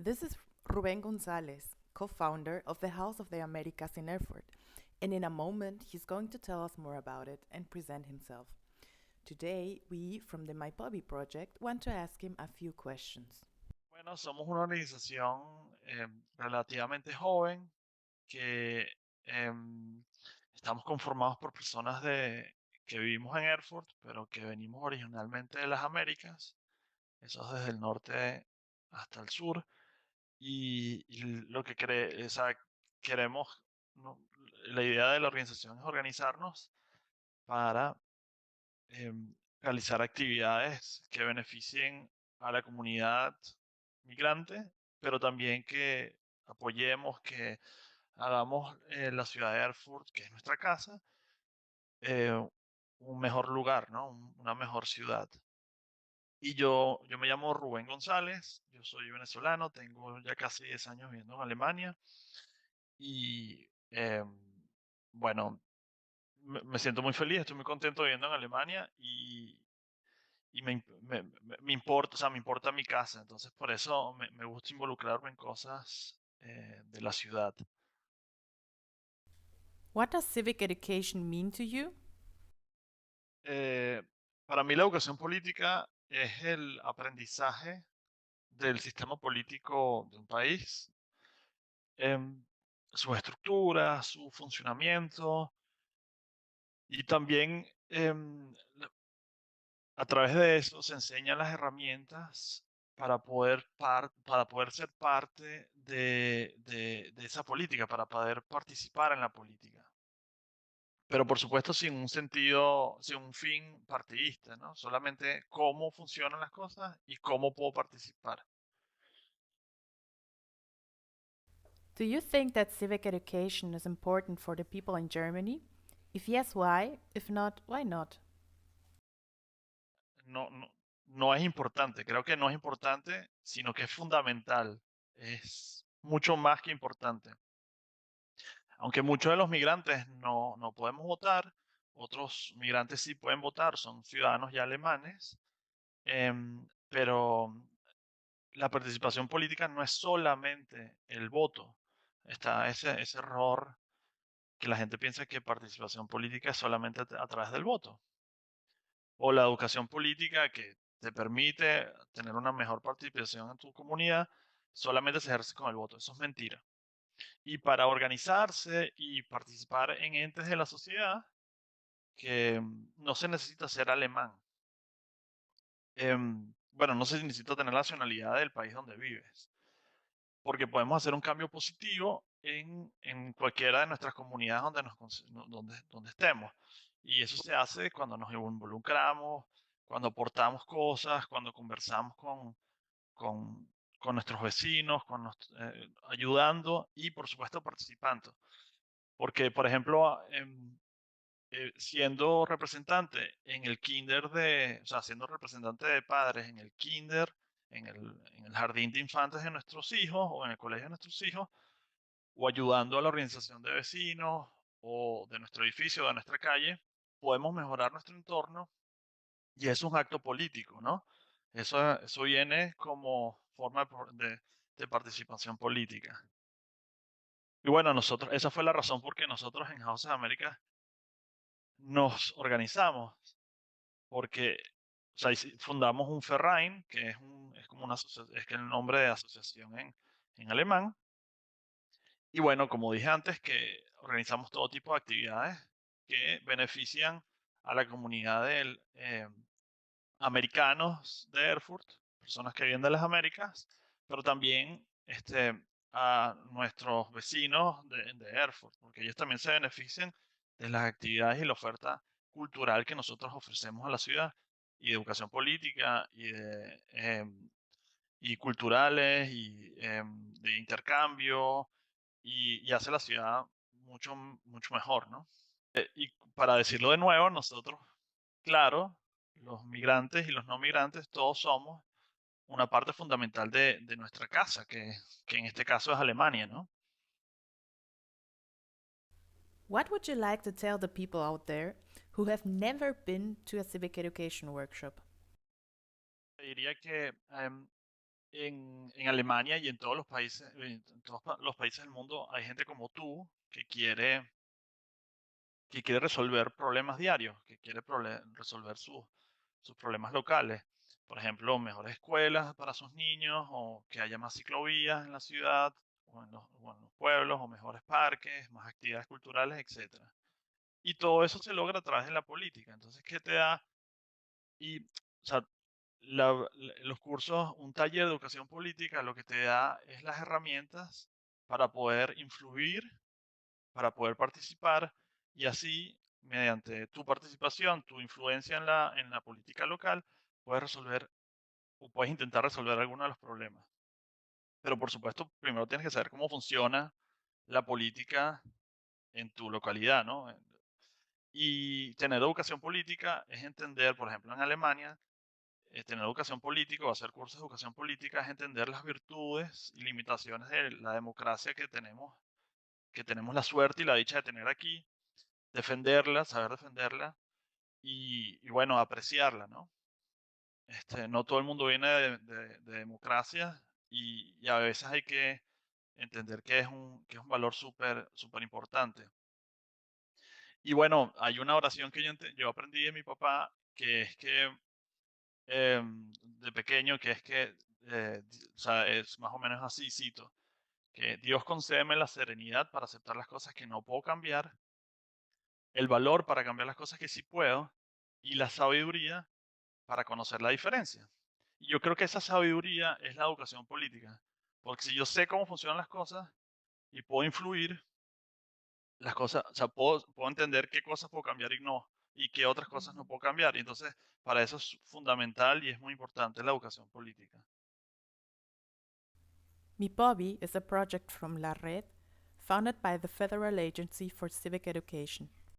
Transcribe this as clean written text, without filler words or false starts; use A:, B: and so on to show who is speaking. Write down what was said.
A: This is Ruben Gonzalez, co founder of the House of the Americas in Erfurt, and in a moment he's going to tell us more about it and present himself. Today, we from the My Puppy Project want to ask him a few questions.
B: Bueno, somos una organización relativamente joven que em, estamos conformados por personas que vivimos en Erfurt, pero que venimos originalmente de las Américas, eso es desde el norte hasta el sur, y lo que o sea, queremos, ¿no? La idea de la organización es organizarnos para realizar actividades que beneficien a la comunidad migrante, pero también que apoyemos, que hagamos la ciudad de Erfurt, que es nuestra casa, eh, un mejor lugar, ¿no? Una mejor ciudad. Y yo me llamo Rubén González, yo soy venezolano, tengo ya casi 10 años viviendo en Alemania y bueno, me siento muy feliz, estoy muy contento viviendo en Alemania y me importa, o sea, me importa mi casa, entonces por eso me gusta involucrarme en cosas de la ciudad.
A: What does civic education mean to you?
B: Eh, para mí la educación política es el aprendizaje del sistema político de un país, em, sus estructuras, su funcionamiento y también a través de eso se enseñan las herramientas para poder ser parte de esa política, para poder participar en la política. Pero por supuesto sin un sentido, sin un fin partidista, ¿no? Solamente cómo funcionan las cosas y cómo puedo participar.
A: Do you think that civic education is important for the people in Germany? If yes, why? If not, why not?
B: No, no, no es importante, creo que no es importante, sino que es fundamental. Es mucho más que importante. Aunque muchos de los migrantes no podemos votar, otros migrantes sí pueden votar, son ciudadanos ya alemanes, pero la participación política no es solamente el voto. Está ese error que la gente piensa que participación política es solamente a través del voto. O la educación política que te permite tener una mejor participación en tu comunidad, solamente se ejerce con el voto. Eso es mentira. Y para organizarse y participar en entes de la sociedad, que no se necesita ser alemán. Bueno, no se necesita tener la nacionalidad del país donde vives, porque podemos hacer un cambio positivo en cualquiera de nuestras comunidades donde estemos. Y eso se hace cuando nos involucramos, cuando aportamos cosas, cuando conversamos con, con nuestros vecinos, ayudando y por supuesto participando. Porque, por ejemplo, siendo representante en el kinder o sea, siendo representante de padres en el kinder, en el jardín de infantes de nuestros hijos o en el colegio de nuestros hijos, o ayudando a la organización de vecinos o de nuestro edificio, de nuestra calle, podemos mejorar nuestro entorno y eso es un acto político, ¿no? Eso viene como forma de participación política. Y bueno, esa fue la razón por que nosotros en House of America nos organizamos porque o sea, fundamos un Verein, que es como es que el nombre de asociación en alemán. Y bueno, como dije antes, que organizamos todo tipo de actividades que benefician a la comunidad de americanos de Erfurt, personas que vienen de las Américas, pero también a nuestros vecinos de Erfurt, porque ellos también se benefician de las actividades y la oferta cultural que nosotros ofrecemos a la ciudad, y de educación política, y culturales, y de intercambio, y hace la ciudad mucho mejor, ¿no? Y para decirlo de nuevo, nosotros, claro, los migrantes y los no migrantes, todos somos una parte fundamental de nuestra casa, que en este caso es Alemania, ¿no?
A: What would you like to tell the people out there who have never been to a civic education workshop?
B: Diría que en Alemania y en todos los países, en todos los países del mundo, hay gente como tú que quiere resolver problemas diarios, que quiere resolver sus problemas locales. Por ejemplo, mejores escuelas para sus niños, o que haya más ciclovías en la ciudad, o en los pueblos, o mejores parques, más actividades culturales, etcétera. Y todo eso se logra a través de la política. Entonces, ¿qué te da? Y, o sea, los cursos, un taller de educación política, lo que te da es las herramientas para poder influir, para poder participar, y así, mediante tu participación, tu influencia en la política local, puedes resolver o puedes intentar resolver algunos de los problemas. Pero por supuesto, primero tienes que saber cómo funciona la política en tu localidad, ¿no? Y tener educación política es entender, por ejemplo, en Alemania, tener educación política o hacer cursos de educación política es entender las virtudes y limitaciones de la democracia que tenemos la suerte y la dicha de tener aquí, defenderla, saber defenderla y bueno, apreciarla, ¿no? No todo el mundo viene de democracia y a veces hay que entender que es un valor súper importante. Y bueno, hay una oración que yo aprendí de mi papá, que es que de pequeño, que es que, o sea, es más o menos así, cito, que Dios concédeme la serenidad para aceptar las cosas que no puedo cambiar, el valor para cambiar las cosas que sí puedo y la sabiduría para conocer la diferencia. Y yo creo que esa sabiduría es la educación política, porque si yo sé cómo funcionan las cosas y puedo influir, las cosas, o sea, puedo entender qué cosas puedo cambiar y no, y qué otras cosas no puedo cambiar. Y entonces, para eso es fundamental y es muy importante la educación política.
A: Mi Bobby is a project from La Red, founded by the Federal Agency for Civic Education.